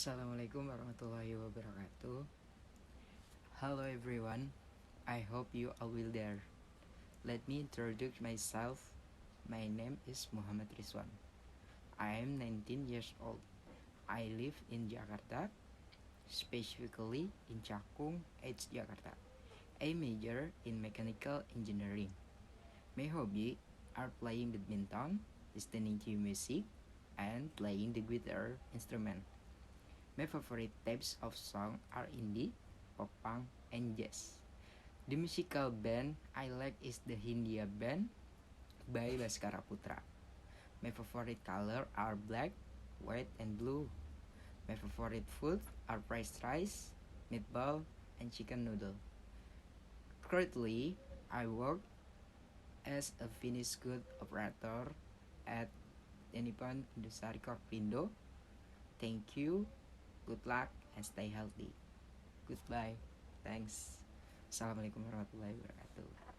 Assalamualaikum warahmatullahi wabarakatuh. Hello everyone. I hope you all will there. Let me introduce myself. My name is Muhammad Rizwan. I am 19 years old. I live in Jakarta, specifically in Cakung, H Jakarta. I major in mechanical engineering. My hobby are playing badminton, listening to music, and playing the guitar instrument. My favorite types of song are indie, pop punk, and jazz. The musical band I like is the Hindia Band by Baskara Putra. My favorite color are black, white, and blue. My favorite food are fried rice, meatball, and chicken noodle. Currently, I work as a finished good operator at Nippon Indosari Corpindo. Thank you, good luck, and stay healthy. Goodbye. Thanks. Assalamualaikum warahmatullahi wabarakatuh.